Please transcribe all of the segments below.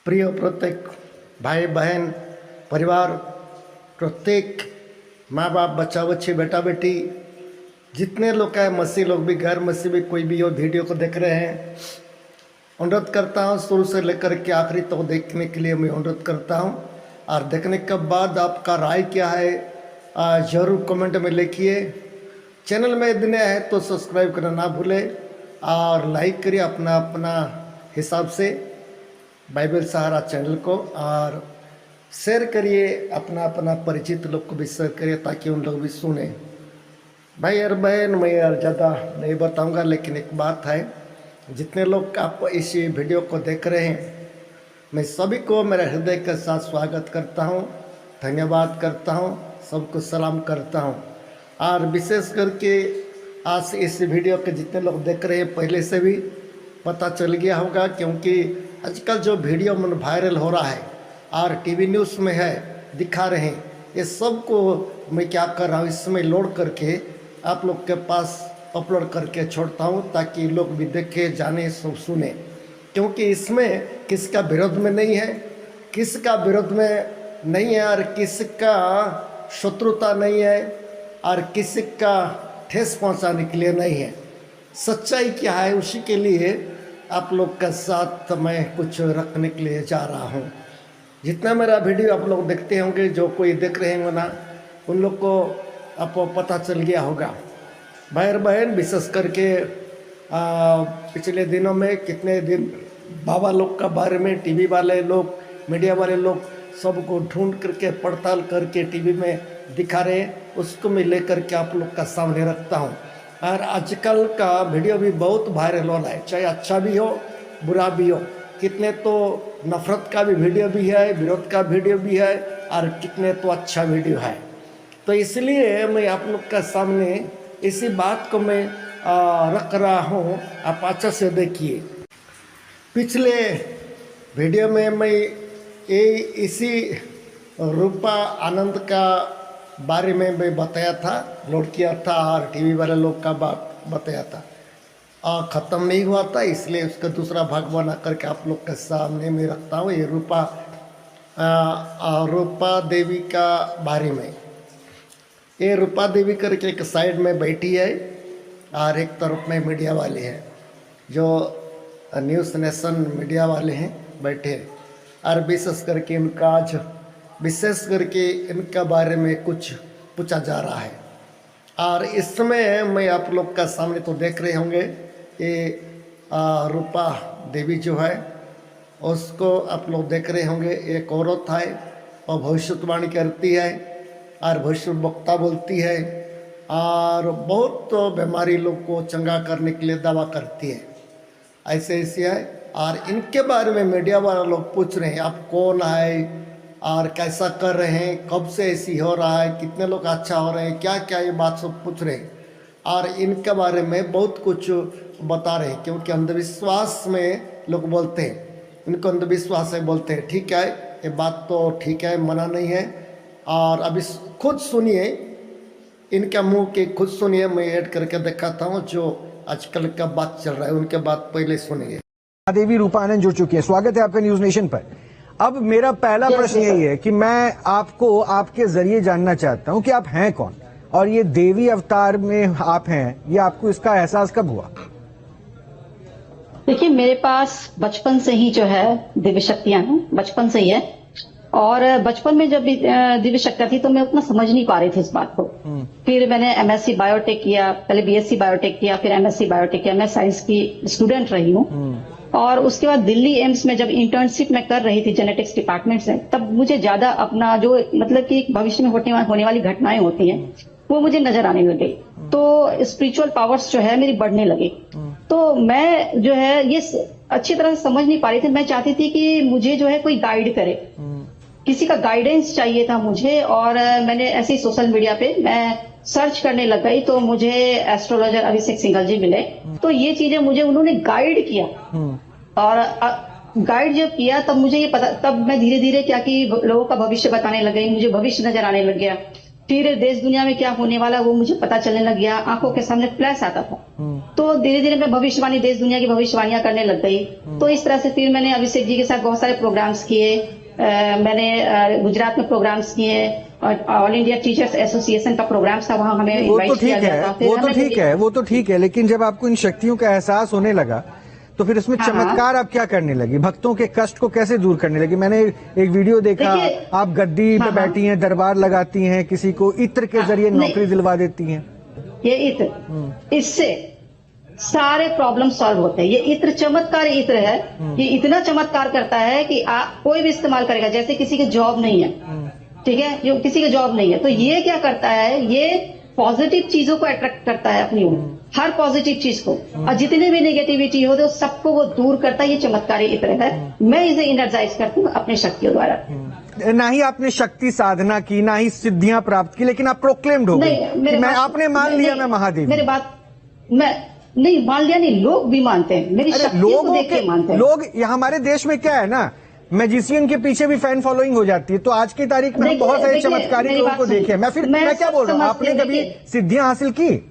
प्रिय प्रत्येक भाई बहन परिवार, प्रत्येक माँ बाप, बच्चा बच्ची, बेटा बेटी, जितने लोग हैं, मसीह लोग भी, गैर मसीह भी, कोई भी हो वीडियो को देख रहे हैं, अनुरोध करता हूँ शुरू से लेकर के आखिरी तक तो देखने के लिए मैं अनुरोध करता हूँ। और देखने के बाद आपका राय क्या है ज़रूर कमेंट में लिखिए। चैनल में यदि नया है तो सब्सक्राइब करना ना भूलें और लाइक करिए अपना अपना हिसाब से बाइबल सहारा चैनल को, और शेयर करिए अपना अपना परिचित लोग को भी शेयर करिए ताकि उन लोग भी सुने। भाई और बहन, मैं यार ज़्यादा नहीं बताऊंगा, लेकिन एक बात है, जितने लोग आप इस वीडियो को देख रहे हैं, मैं सभी को मेरे हृदय के साथ स्वागत करता हूं, धन्यवाद करता हूं, सबको सलाम करता हूं। और विशेष करके आज इस वीडियो के जितने लोग देख रहे हैं पहले से भी पता चल गया होगा, क्योंकि आजकल जो वीडियो मन वायरल हो रहा है और टीवी न्यूज़ में है दिखा रहे हैं, ये सब को मैं क्या कर रहा हूँ, इसमें लोड करके आप लोग के पास अपलोड करके छोड़ता हूँ ताकि लोग भी देखे, जाने, सब सुने। क्योंकि इसमें किसका विरोध में नहीं है, किसका विरोध में नहीं है, और किसका शत्रुता नहीं है, और किसी का ठेस पहुंचाने के लिए नहीं है। सच्चाई क्या है उसी के लिए आप लोग के साथ मैं कुछ रखने के लिए जा रहा हूं। जितना मेरा वीडियो आप लोग देखते होंगे, जो कोई देख रहे होंगे ना, उन लोग को आपको पता चल गया होगा। भाई और बहन, विशेष करके पिछले दिनों में कितने दिन बाबा लोग का बारे में टीवी वाले लोग, मीडिया वाले लोग सबको ढूंढ करके पड़ताल करके टीवी में दिखा रहे, उसको मैं लेकर के आप लोग का सामने रखता हूँ। और आजकल का वीडियो भी बहुत वायरल हो रहा है, चाहे अच्छा भी हो बुरा भी हो। कितने तो नफरत का भी वीडियो भी है, विरोध का वीडियो भी है, और कितने तो अच्छा वीडियो है। तो इसलिए मैं आप लोग का सामने इसी बात को मैं रख रहा हूँ, आप अच्छे से देखिए। पिछले वीडियो में मैं इसी रूपा आनंद का बारे में मैं बताया था, लोड किया था, और टीवी वाले लोग का बात बताया था। ख़त्म नहीं हुआ था, इसलिए उसका दूसरा भाग बना करके आप लोग के सामने मैं रखता हूँ। ये रूपा देवी का बारे में, ये रूपा देवी करके एक साइड में बैठी है और एक तरफ में मीडिया वाले हैं, जो न्यूज़ नेशन मीडिया वाले हैं बैठे हैं। और विशेष करके इनका बारे में कुछ पूछा जा रहा है। और इसमें मैं आप लोग का सामने तो देख रहे होंगे, ये रूपा देवी जो है उसको आप लोग देख रहे होंगे। एक औरत है और भविष्यवाणी करती है और भविष्यवक्ता बोलती है, और बहुत बीमारी लोग को चंगा करने के लिए दावा करती है। ऐसे है। और इनके बारे में मीडिया वाले लोग पूछ रहे हैं, आप कौन है और कैसा कर रहे हैं, कब से ऐसी हो रहा है, कितने लोग अच्छा हो रहे हैं, क्या क्या, ये बात सब पूछ रहे हैं। और इनके बारे में बहुत कुछ बता रहे हैं, क्योंकि अंधविश्वास में लोग बोलते हैं, इनको अंधविश्वास है बोलते हैं। ठीक है, ये बात तो ठीक है, मना नहीं है। और अभी खुद सुनिए, इनका मुंह के खुद सुनिए, मैं ऐड करके दिखाता हूँ जो आजकल का बात चल रहा है, उनके बात पहले सुनिए। देवी रूपा आनंद जुड़ चुकी है। स्वागत है आपका न्यूज नेशन पर। अब मेरा पहला प्रश्न यही है कि मैं आपको आपके जरिए जानना चाहता हूं कि आप हैं कौन, और ये देवी अवतार में आप हैं, ये आपको इसका एहसास कब हुआ? देखिए, मेरे पास बचपन से ही जो है दिव्य शक्तियां हैं, बचपन से ही है। और बचपन में जब दिव्य शक्तियां थी तो मैं उतना समझ नहीं पा रही थी इस बात को। फिर मैंने एमएससी बायोटेक किया, पहले बीएससी बायोटेक किया, फिर एमएससी बायोटेक किया। मैं साइंस की स्टूडेंट रही हूँ। और उसके बाद दिल्ली एम्स में जब इंटर्नशिप में कर रही थी जेनेटिक्स डिपार्टमेंट से, तब मुझे ज्यादा अपना जो मतलब कि भविष्य में होने वाली घटनाएं होती हैं वो मुझे नजर आने लग गई। तो स्पिरिचुअल पावर्स जो है मेरी बढ़ने लगी। तो मैं जो है ये अच्छी तरह से समझ नहीं पा रही थी। मैं चाहती थी कि मुझे जो है कोई गाइड करे, किसी का गाइडेंस चाहिए था मुझे। और मैंने ऐसे ही सोशल मीडिया पे मैं सर्च करने लग गई, तो मुझे एस्ट्रोलॉजर अभिषेक सिंघल जी मिले। तो ये चीजें मुझे उन्होंने गाइड किया, और गाइड जब किया तब मुझे ये पता, तब मैं धीरे धीरे क्या कि लोगों का भविष्य बताने लग गई, मुझे भविष्य नजर आने लग गया। फिर देश दुनिया में क्या होने वाला वो मुझे पता चलने लग गया, आंखों के सामने फ्लैश आता था। तो धीरे धीरे मैं भविष्यवाणी, देश दुनिया की भविष्यवाणियां करने लग गई। तो इस तरह से फिर मैंने अभिषेक जी के साथ बहुत सारे प्रोग्राम्स किए। मैंने गुजरात में प्रोग्राम्स किए, ऑल इंडिया टीचर्स एसोसिएशन का प्रोग्राम था, वहां हमें वो तो इनवाइट किया ठीक है, गया था। फिर वो तो हमें ठीक है, वो तो ठीक है, लेकिन जब आपको इन शक्तियों का एहसास होने लगा तो फिर इसमें हाँ, चमत्कार आप क्या करने लगी? भक्तों के कष्ट को कैसे दूर करने लगी? मैंने एक वीडियो देखा, देखिए, आप गद्दी पे हाँ, बैठी हैं, दरबार लगाती हैं, किसी को इत्र के जरिए नहीं। नौकरी दिलवा देती हैं। ये इत्र, इससे सारे प्रॉब्लम सॉल्व होते हैं। ये इत्र चमत्कार इत्र है, ये इतना चमत्कार करता है कि कोई भी इस्तेमाल करेगा। जैसे किसी की जॉब नहीं है, ठीक है, जो किसी की जॉब नहीं है, तो ये क्या करता है, ये पॉजिटिव चीजों को अट्रैक्ट करता है अपनी ओर, हर पॉजिटिव चीज को, और जितने भी नेगेटिविटी हो तो सबको वो दूर करता है। ये चमत्कारी इत्र है। मैं इसे इनर्जाइज करती हूँ अपनी शक्तियों द्वारा। ना ही आपने शक्ति साधना की, ना ही सिद्धियां प्राप्त की, लेकिन आप प्रोक्लेम्ड हो गई कि मैं, आपने मान लिया मैं महादेव। मेरी बात, मैं नहीं मान लिया, नहीं, लोग भी मानते हैं, मेरी शक्तियों को देख के मानते हैं लोग। हमारे देश में क्या है ना, मैजिशियन के पीछे भी फैन फॉलोइंग हो जाती है। तो आज की तारीख में हम बहुत सारे चमत्कारी लोगों को देखे। मैं क्या बोल रहा हूँ, आपने कभी सिद्धियां हासिल की?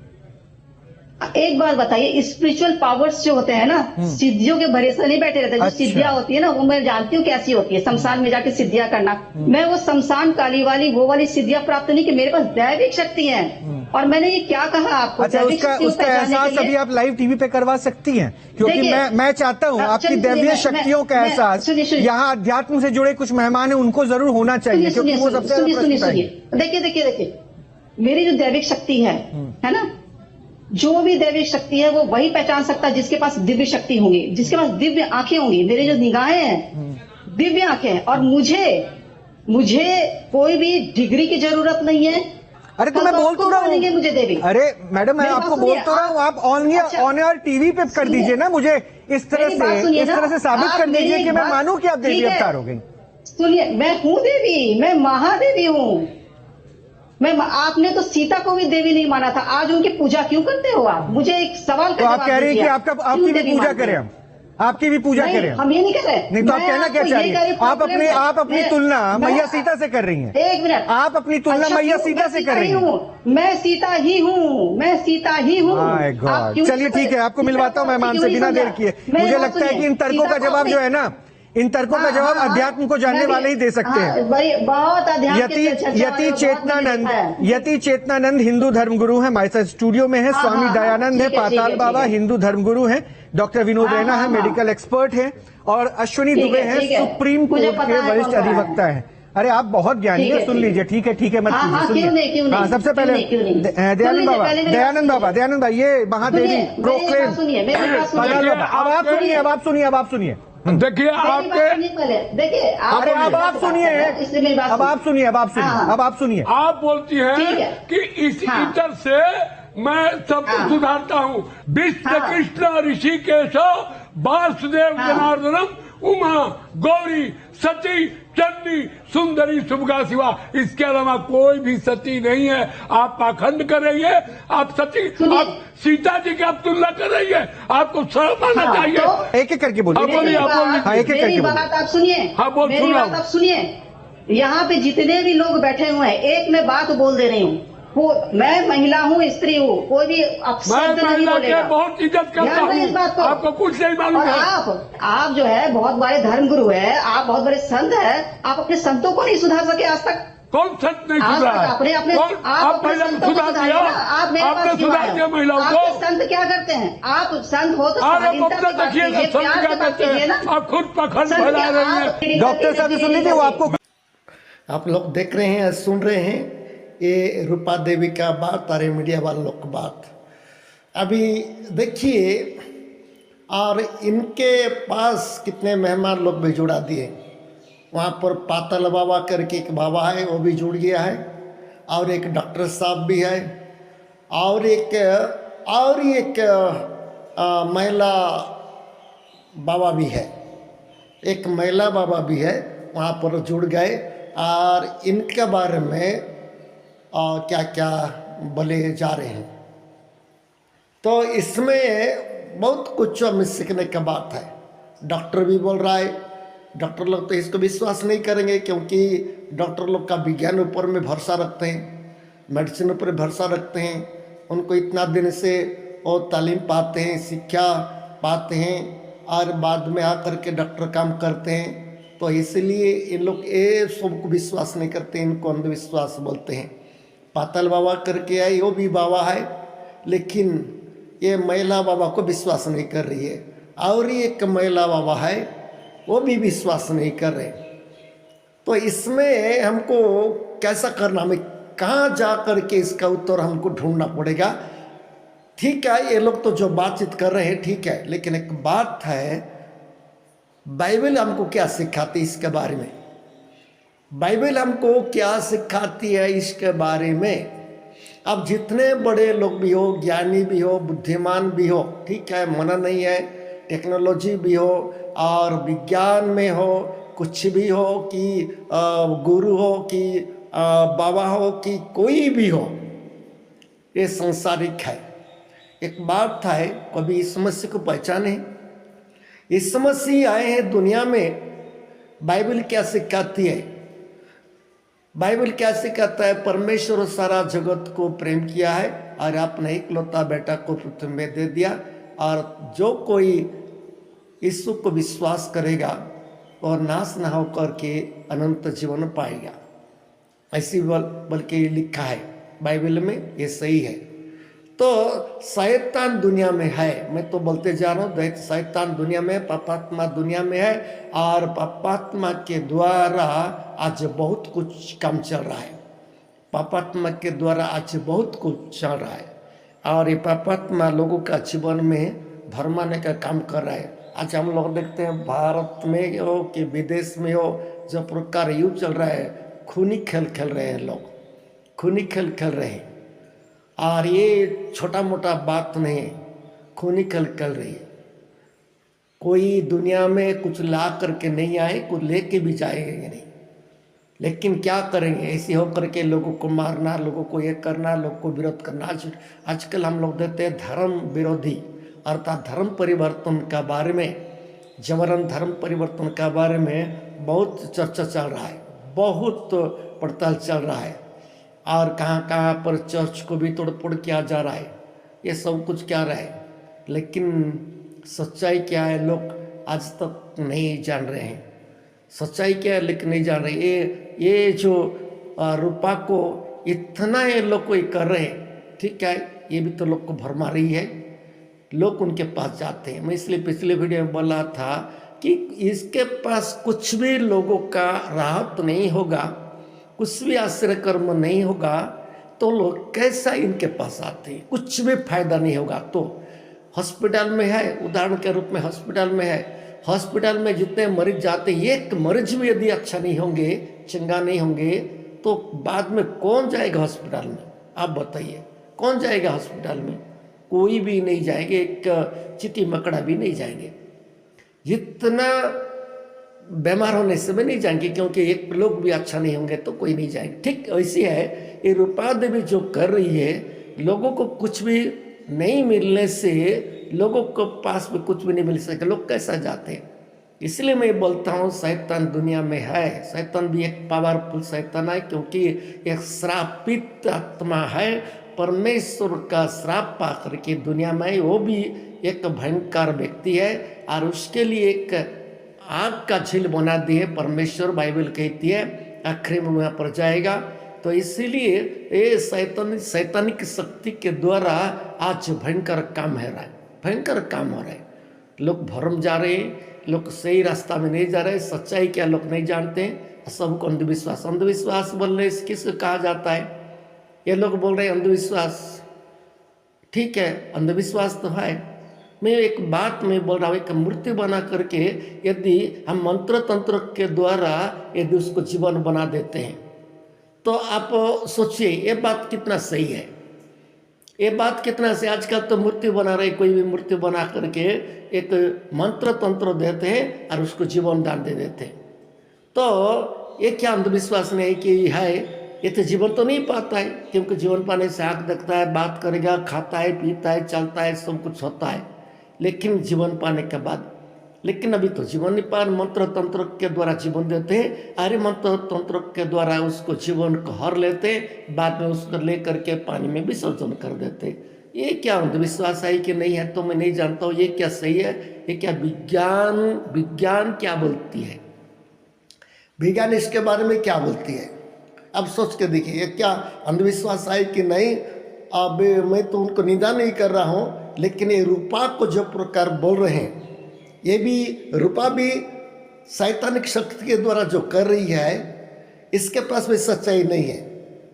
एक बात बताइए, स्पिरिचुअल पावर्स जो होते हैं ना, सिद्धियों के भरोसे नहीं बैठे रहते। जो अच्छा। सिद्धियां होती है ना, वो मैं जानती हूँ कैसी होती है। शमशान में जाके सिद्धियां करना, मैं वो शमशान काली वाली वो वाली सिद्धियां प्राप्त नहीं की। मेरे पास दैविक शक्ति है। और मैंने ये क्या कहा आपको, अच्छा, उसका एहसास अभी आप लाइव टीवी पे करवा सकती हैं, क्योंकि मैं चाहता हूँ आपकी दैवीय शक्तियों का एहसास यहाँ अध्यात्म से जुड़े कुछ मेहमान हैं उनको जरूर होना चाहिए, क्योंकि वो सबसे सुनिए, देखिए, मेरी जो दैविक शक्ति है ना, जो भी दैविक शक्ति है वो वही पहचान सकता है जिसके पास दिव्य शक्ति होंगी, जिसके पास दिव्य आंखें होंगी। मेरी जो निगाहें हैं दिव्य आंखें हैं, और मुझे कोई भी डिग्री की जरूरत नहीं है। अरे तो मैं बोल तो रहा हूँ, मुझे देवी। अरे मैडम, मैं आपको बोल तो रहा हूँ, आप ऑन एयर टीवी पे कर दीजिए ना, मुझे इस तरह से साबित कर दीजिए कि मैं मानूं कि आप देवी अवतार हो गई। सुनिए, मैं हूँ देवी, मैं महादेवी हूँ। आपने तो सीता को भी देवी नहीं माना था, आज उनकी पूजा क्यों करते हो आप? मुझे एक सवाल तो आप कह रहे हैं कि आपकी भी पूजा करें, हम आपकी भी पूजा करें? हम ये नहीं कह रहे। नहीं तो आप कहना क्या चाह रही हैं? आप अपनी तुलना मैया सीता से कर रही हैं। एक मिनट, आप अपनी तुलना मैया सीता से कर रही हैं। मैं सीता ही हूँ, मैं सीता ही हूँ। चलिए ठीक है, आपको मिलवाता हूँ मेहमान से बिना देर किए। मुझे लगता है कि इन तर्कों का जवाब जो है ना, इन तर्कों का जवाब अध्यात्म को जानने वाले ही दे सकते हैं। बहुत यति चेतनानंद हिंदू धर्मगुरु हैं, हमारे साथ स्टूडियो में है। स्वामी दयानंद है पाताल बाबा, हिंदू धर्मगुरु हैं। डॉक्टर विनोद रैना है, मेडिकल एक्सपर्ट हैं। और अश्विनी दुबे हैं, सुप्रीम कोर्ट के वरिष्ठ अधिवक्ता हैं। अरे आप बहुत ज्ञानी है, सुन लीजिए। ठीक है, मत कीजिए। हाँ, सबसे पहले दयानंद बाबा, ये महादेवी प्रोक्लेम। अब आप सुनिए। देखिए अब आप सुनिए। आप बोलती हैं कि इस इतर से मैं सबको सुधारता हूँ। विष्णु कृष्ण ऋषिकेश वासुदेव जनार्दनम उमा गौरी सती चंडी सुंदरी शुभगा शिवा, इसके अलावा कोई भी सती नहीं है। आप पाखंड कर रही है, आप सती, आप सीता जी की आप तुलना कर रही है, आपको शर्म आना चाहिए। तो एक एक करके बोलिए। मेरी बात आप सुनिए। मेरी बात आप सुनिए। यहाँ पे जितने भी लोग बैठे हुए हैं, एक मैं बात बोल दे रही हूँ, मैं महिला हूँ, स्त्री हूँ, कोई भी अपशब्द नहीं बोलेगा। बहुत इज्जत करता हूँ, आपको कुछ नहीं मालूम है। आप जो है बहुत बड़े धर्मगुरु है, आप बहुत बड़े संत है, आप अपने संतों को नहीं सुधार सके आज तक। कौन संत नहीं सुधारा? आप महिला को सुधार दिया, आपने सुधार दिया महिलाओं को। संत क्या करते हैं? आप संत हो तो देखिए संत क्या करते हैं, आप खुद पखंड फैला रही है। डॉक्टर साहब सुन लीजिए, वो आपको, आप लोग देख रहे हैं, सुन रहे हैं, ये रूपा देवी का बात, तारे मीडिया वालों की बात। अभी देखिए, और इनके पास कितने मेहमान लोग भी जुड़ा दिए। वहाँ पर पाताल बाबा करके एक बाबा है, वो भी जुड़ गया है, और एक डॉक्टर साहब भी है, और एक महिला बाबा भी है, एक महिला बाबा भी है, वहाँ पर जुड़ गए। और इनके बारे में क्या क्या बोले जा रहे हैं, तो इसमें बहुत कुछ हमें सीखने का बात है। डॉक्टर भी बोल रहा है, डॉक्टर लोग तो इसको विश्वास नहीं करेंगे, क्योंकि डॉक्टर लोग का विज्ञान ऊपर में भरोसा रखते हैं। मेडिसिन पर भरोसा रखते हैं, उनको इतना दिन से और तालीम पाते हैं, शिक्षा पाते हैं और बाद में आकर के डॉक्टर काम करते हैं। तो इसलिए इन लोग ये सबको विश्वास नहीं करते, इनको अंधविश्वास बोलते हैं। पाताल बाबा करके आई, वो भी बाबा है, लेकिन ये महिला बाबा को विश्वास नहीं कर रही है। और ये एक महिला बाबा है, वो भी विश्वास नहीं कर रहे। तो इसमें हमको कैसा करना, हमें कहाँ जा कर के इसका उत्तर हमको ढूंढना पड़ेगा। ठीक है, ये लोग तो जो बातचीत कर रहे हैं ठीक है, लेकिन एक बात है, बाइबल हमको क्या सिखाती है इसके बारे में। बाइबल हमको क्या सिखाती है इसके बारे में। अब जितने बड़े लोग भी हो, ज्ञानी भी हो, बुद्धिमान भी हो, ठीक है, मना नहीं है, टेक्नोलॉजी भी हो और विज्ञान में हो, कुछ भी हो कि गुरु हो कि बाबा हो कि कोई भी हो, ये संसारिक है। एक बात है, कभी इस मसीह को पहचाने। इस मसीह आए हैं दुनिया में, बाइबल क्या सिखाती है। बाइबल क्या सिखाता है, परमेश्वर सारा जगत को प्रेम किया है और अपने इकलौता बेटा को पृथ्वी में दे दिया, और जो कोई यीशु को विश्वास करेगा और नाश न होकर के अनंत जीवन पाएगा। ऐसी बल्कि लिखा है बाइबल में, ये सही है। तो शैतान दुनिया में है, मैं तो बोलते जा रहा हूँ, शैतान दुनिया में, पापात्मा दुनिया में है, और पापात्मा के द्वारा आज बहुत कुछ काम चल रहा है। पापात्मा के द्वारा आज बहुत कुछ चल रहा है, और ये पापात्मा लोगों का जीवन में भरमाने का काम कर रहा है। आज हम लोग देखते हैं भारत में हो कि विदेश में हो, जो प्रकार युद्ध चल रहा है, खूनी खेल खेल रहे हैं लोग, खूनी खेल खेल रहे हैं। और ये छोटा मोटा बात नहीं, खूनी खेल खेल रही है। कोई दुनिया में कुछ ला करके नहीं आए, कुछ लेके भी जाएंगे नहीं, लेकिन क्या करेंगे, ऐसे होकर के लोगों को मारना, लोगों को ये करना, लोगों को विरोध करना। आजकल हम लोग देखते हैं धर्म विरोधी अर्थात धर्म परिवर्तन का बारे में, जबरन धर्म परिवर्तन का बारे में बहुत चर्चा चल रहा है, बहुत पड़ताल चल रहा है, और कहाँ कहाँ पर चर्च को भी तोड़फोड़ किया जा रहा है। ये सब कुछ क्या रहा है, लेकिन सच्चाई क्या है लोग आज तक नहीं जान रहे हैं। सच्चाई क्या है लेकिन नहीं जान रहे। ये जो रूपा को इतना ये लोग को कर रहे हैं, ठीक है, ये भी तो लोग को भरमा रही है, लोग उनके पास जाते हैं। मैं इसलिए पिछले वीडियो में बोला था कि इसके पास कुछ भी लोगों का राहत नहीं होगा, कुछ भी आश्रय कर्म नहीं होगा, तो लोग कैसा इनके पास आते हैं, कुछ भी फायदा नहीं होगा। तो हॉस्पिटल में है, उदाहरण के रूप में हॉस्पिटल में है, हॉस्पिटल में जितने मरीज जाते हैं, एक मरीज भी यदि अच्छा नहीं होंगे, चंगा नहीं होंगे, तो बाद में कौन जाएगा हॉस्पिटल में, आप बताइए, कौन जाएगा हॉस्पिटल में? कोई भी नहीं जाएंगे, एक चीटी मकड़ा भी नहीं जाएंगे। जितना बीमार होने से भी नहीं जाएंगे, क्योंकि एक लोग भी अच्छा नहीं होंगे तो कोई नहीं जाएंगे। ठीक ऐसी है ये रूपा देवी जो कर रही है, लोगों को कुछ भी नहीं मिलने से, लोगों को पास में कुछ भी नहीं मिल सके, लोग कैसा जाते हैं। इसलिए मैं बोलता हूँ शैतान दुनिया में है। शैतान भी एक पावरफुल शैतान है, क्योंकि एक श्रापित आत्मा है, परमेश्वर का श्राप पा करके दुनिया में, वो भी एक भयंकर व्यक्ति है, और उसके लिए एक आग का झील बना दी है परमेश्वर। बाइबल कहती है आखिरी में वहाँ पर जाएगा। तो इसीलिए ये शैतानिक शक्ति के द्वारा आज भयंकर काम है रहा है, भयंकर काम हो रहा है। लोग भरम जा रहे हैं, लोग सही रास्ता में नहीं जा रहे, सच्चाई क्या लोग नहीं जानते हैं, सबको अंधविश्वास अंधविश्वास बोल रहे, किसको कहा जाता है? ये लोग बोल रहे हैं अंधविश्वास। ठीक है, अंधविश्वास तो है। मैं एक बात में बोल रहा हूँ, एक मूर्ति बना करके यदि हम मंत्र तंत्र के द्वारा यदि उसको जीवन बना देते हैं, तो आप सोचिए ये बात कितना सही है, ये बात कितना सही। आजकल तो मूर्ति बना रहे, कोई भी मूर्ति बना करके एक मंत्र तंत्र देते हैं और उसको जीवन दान दे देते हैं। तो ये क्या अंधविश्वास नहीं कि है? ये तो जीवन तो नहीं पाता है, क्योंकि जीवन पाने से आँख देखता है, बात करेगा, खाता है, पीता है, चलता है, सब कुछ होता है, लेकिन जीवन पाने के बाद लेकिन अभी तो जीवन निपान मंत्र तंत्र के द्वारा जीवन देते हैं, अरे मंत्र तंत्र के द्वारा उसको जीवन को हर लेते, बाद में उसको लेकर के पानी में विसर्जन कर देते। ये क्या अंधविश्वास है कि नहीं है तो मैं नहीं जानता हूँ, ये क्या सही है, ये क्या विज्ञान क्या बोलती है, विज्ञान इसके बारे में क्या बोलती है। अब सोच के देखिए ये क्या अंधविश्वास है कि नहीं। अब मैं तो उनको निंदा नहीं कर रहा हूँ, लेकिन ये रूपा को जो प्रकार बोल रहे हैं, ये भी रूपा भी शैतानिक शक्ति के द्वारा जो कर रही है, इसके पास भी सच्चाई नहीं है।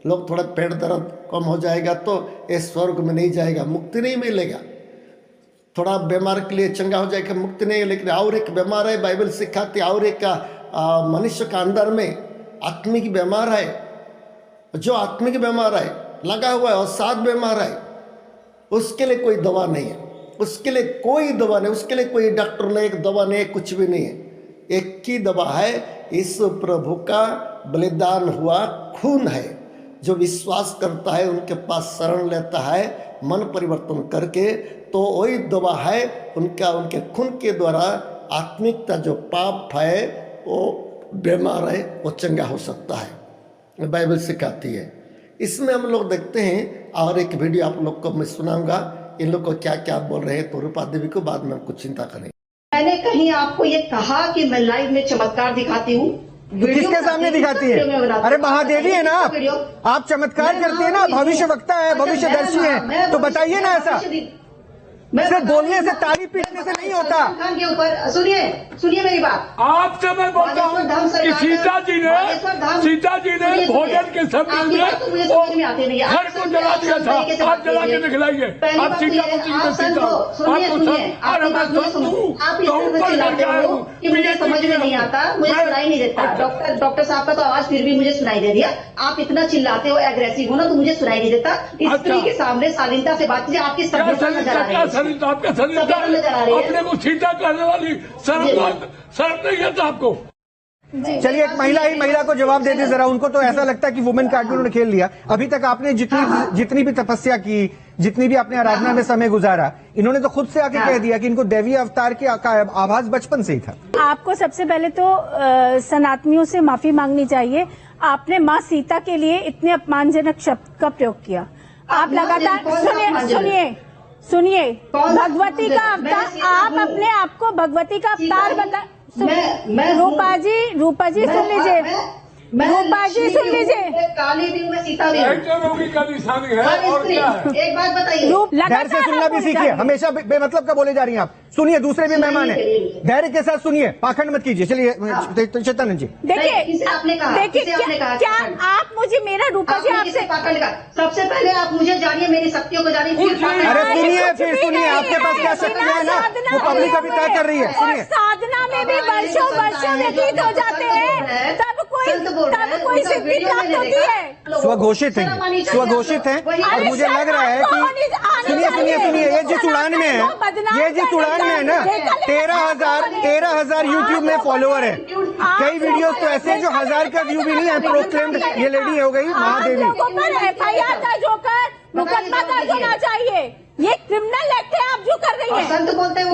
लोग थोड़ा पेट दर्द कम हो जाएगा तो ये स्वर्ग में नहीं जाएगा, मुक्ति नहीं मिलेगा। थोड़ा बीमार के लिए चंगा हो जाएगा, मुक्ति नहीं है। लेकिन और एक बीमार है, बाइबल सिखाती, और एक मनुष्य का अंदर में आत्मिक बीमार है, जो आत्मिक बीमार है लगा हुआ है और 7 बीमार है, उसके लिए कोई दवा नहीं है, उसके लिए कोई दवा नहीं, उसके लिए कोई डॉक्टर नहीं, एक दवा नहीं, कुछ भी नहीं है। एक ही दवा है, इस प्रभु का बलिदान हुआ खून है। जो विश्वास करता है उनके पास शरण लेता है मन परिवर्तन करके, तो वही दवा है उनके खून के द्वारा आत्मिकता जो पाप है वो बीमार है वो चंगा हो सकता है, बाइबल सिखाती है। इसमें हम लोग देखते हैं, और एक वीडियो आप लोग को मैं सुनाऊंगा, इन लोग को क्या क्या बोल रहे हैं, तो रूपा देवी को बाद में हम कुछ चिंता करें। मैंने कहीं आपको ये कहा कि मैं लाइव में चमत्कार दिखाती हूँ? तो किसके सामने दिखाती है? अरे महादेवी है ना आप चमत्कार करती है ना, भविष्य वक्ता है, भविष्य दर्शी है, तो बताइए ना ऐसा। सिर्फ बोलने से, ताली पीटने से नहीं होता। खान के ऊपर सुनिए मेरी बात। आपसे मैं बोलता हूँ कि सीता जी ने भोजन के समय में घर को जला दिया था, आप जला के दिखलाइए। आप सीता मुझे समझ में नहीं आता, मुझे सुनाई नहीं देता। डॉक्टर साहब का तो आवाज फिर भी मुझे सुनाई दे दिया। आप इतना चिल्लाते हो, एग्रेसिव हो ना, तो मुझे सुनाई नहीं देता। स्त्री के सामने शालीनता से बात कीजिए, आपकी सभ्यता नजर आ रही है। आपका शरीर अपने को सीधा करने वाली शर्म नहीं है आपको। चलिए एक महिला को जवाब दे दे जरा। उनको तो ऐसा लगता है कि वुमेन कार्ड उन्होंने खेल लिया। अभी तक आपने जितनी भी तपस्या की, जितनी भी आपने आराधना में समय गुजारा, इन्होंने तो खुद से आके कह दिया कि इनको देवी अवतार के आभास बचपन से ही था। आपको सबसे पहले तो सनातनियों से माफी मांगनी चाहिए। आपने माँ सीता के लिए इतने अपमानजनक शब्द का प्रयोग किया। आप लगातार सुनिए भगवती का अवतार, आप अपने आप को भगवती का अवतार बता। रूपा जी सुन लीजिए, रूपा जी सुन लीजिए। काली भी में सीता भी का निशानी है, और क्या है? एक बात बताइए, धैर्य से सुनना भी सीखिए। हमेशा बेमतलब का बोले जा रही हैं आप। सुनिए, दूसरे भी मेहमान हैं, धैर्य के साथ सुनिए, पाखंड मत कीजिए। चलिए चेतन जी, देखिए क्या आप मुझे मेरा रूपा जी आपसे सबसे पहले आप मुझे जानिए, मेरी शक्तियों को जानिए। अरे सुनिए, फिर सुनिए, आपके पास क्या शक्तियां है ना, वो पब्लिक अभी तय कर रही है। सुनिए, साधना में भी वर्षों व्यतीत हो जाते हैं, तब कोई सिद्धि प्राप्त होती है। स्वघोषित है और मुझे लग रहा है कि सुनिए, ये जिस उड़ान में है ना 13,000 यूट्यूब में फॉलोअर है। कई वीडियोस तो ऐसे हैं जो 1000 का व्यू भी नहीं है। प्रोक्लेम्ड ये लेडी हो गई महादेवी। FIR दर्ज होकर मुकदमा दर्ज होना चाहिए। ये क्रिमिनल एक्ट है आप जो कर रही है,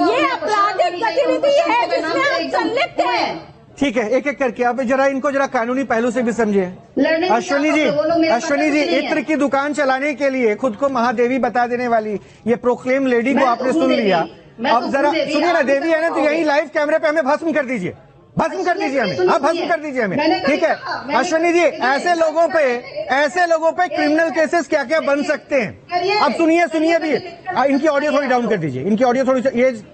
ये आपराधिक गतिविधि है जिसमें आप संलिप्त हैं। ठीक है, एक एक करके आप इनको जरा कानूनी पहलू से भी समझिए। अश्विनी जी, इत्र की दुकान चलाने के लिए खुद को महादेवी बता देने वाली ये प्रोक्लेम लेडी को आपने सुन लिया। अब जरा सुनिए ना, देवी है ना, तो यही लाइव कैमरे पे हमें भस्म कर दीजिए, हमें। आप भस्म कर दीजिए हमें, ठीक है। अश्विनी जी, ऐसे लोगों पे क्रिमिनल केसेस क्या क्या बन सकते हैं? अब सुनिए भी, इनकी ऑडियो थोड़ी डाउन कर दीजिए। इनकी ऑडियो थोड़ी,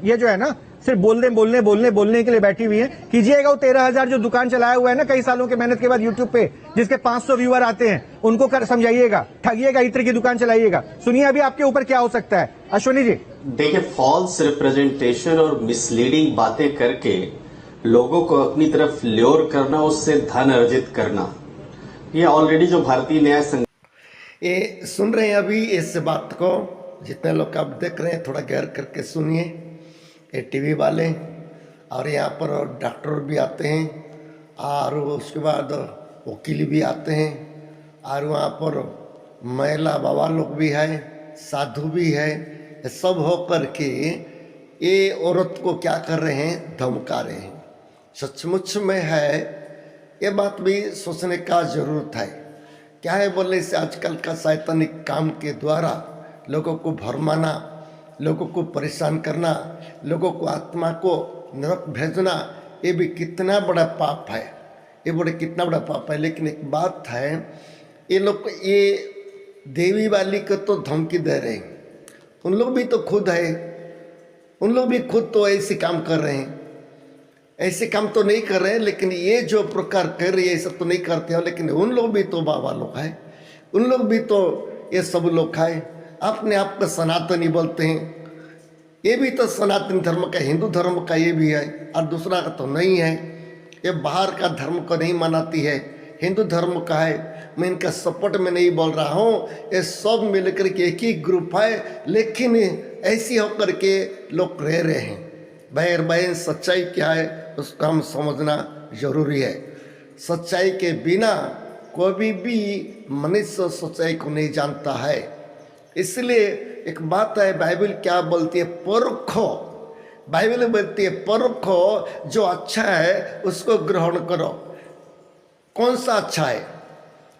ये जो है ना सिर्फ बोलने के लिए बैठी हुई है। कीजिएगा वो 13,000 जो दुकान चलाया हुआ है ना कई सालों के मेहनत के बाद यूट्यूब पे, जिसके 500 व्यूअर आते हैं, उनको समझाइएगा, ठगिएगा, इत्र की दुकान चलाइएगा। सुनिए अभी आपके ऊपर क्या हो सकता है। अश्विनी जी, देखिए, फॉल्स रिप्रेजेंटेशन और मिसलीडिंग बातें करके लोगों को अपनी तरफ ल्योर करना, उससे धन अर्जित करना, ये ऑलरेडी जो भारतीय न्याय संघ ये सुन रहे हैं अभी इस बात को, जितने लोग आप देख रहे हैं थोड़ा गैर करके सुनिए। ये टीवी वाले और यहाँ पर डॉक्टर भी आते हैं और उसके बाद वकील भी आते हैं और वहाँ पर महिला बाबा लोग भी है, साधु भी है, सब हो कर के ये औरत को क्या कर रहे हैं, धमका रहे हैं। सचमुच में है, ये बात भी सोचने का जरूरत है। क्या है बोलने से आजकल का शैतानिक काम के द्वारा लोगों को भरमाना, लोगों को परेशान करना, लोगों को आत्मा को नरक भेजना, ये भी कितना बड़ा पाप है, ये कितना बड़ा पाप है। लेकिन एक बात है, ये लोग ये देवी वाली को तो धमकी दे रहे हैं, उन लोग भी तो खुद है, उन लोग भी खुद तो ऐसे काम कर रहे हैं, ऐसे काम तो नहीं कर रहे हैं। लेकिन ये जो प्रकार कर रही है ये सब तो नहीं करते हो, लेकिन उन लोग भी तो बाबा लोग हैं, उन लोग भी तो ये सब लोग हैं। अपने आप को सनातनी बोलते हैं, ये भी तो सनातन धर्म का, हिंदू धर्म का ये भी है, और दूसरा का तो नहीं है। ये बाहर का धर्म को नहीं मनाती है, हिंदू धर्म का है। मैं इनका सपोर्ट में नहीं बोल रहा हूँ, ये सब मिलकर के एक ही ग्रुप है, लेकिन ऐसी होकर के लोग रह रहे हैं। भाई बहन, सच्चाई क्या है उसको हम समझना जरूरी है। सच्चाई के बिना कोई भी मनुष्य सच्चाई को नहीं जानता है। इसलिए एक बात है, बाइबल क्या बोलती है, परखो। बाइबल बोलती है परखो, जो अच्छा है उसको ग्रहण करो। कौन सा अच्छा है,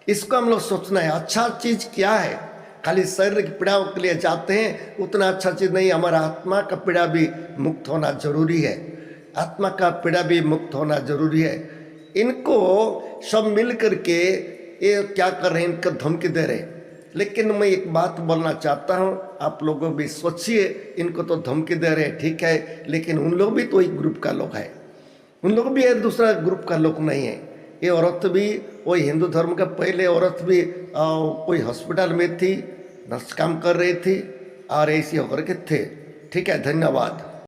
इसको हम लोग सोचना है। अच्छा चीज क्या है, खाली शरीर की पीड़ाओं के लिए जाते हैं, उतना अच्छा चीज नहीं। हमारा आत्मा का पीड़ा भी मुक्त होना जरूरी है, आत्मा का पीड़ा भी मुक्त होना जरूरी है। इनको सब मिल करके ये क्या कर रहे हैं, इनको धमकी दे रहे हैं। लेकिन मैं एक बात बोलना चाहता हूँ, आप लोगों भी सोचिए, इनको तो धमकी दे रहे हैं ठीक है, लेकिन उन लोग भी तो एक ग्रुप का लोग है, उन लोग भी एक दूसरा ग्रुप का लोग नहीं है। ये औरत भी वही हिंदू धर्म का, पहले औरत भी कोई हॉस्पिटल में थी, नर्स काम कर रही थी और ऐसी होकर के थे। ठीक है, धन्यवाद।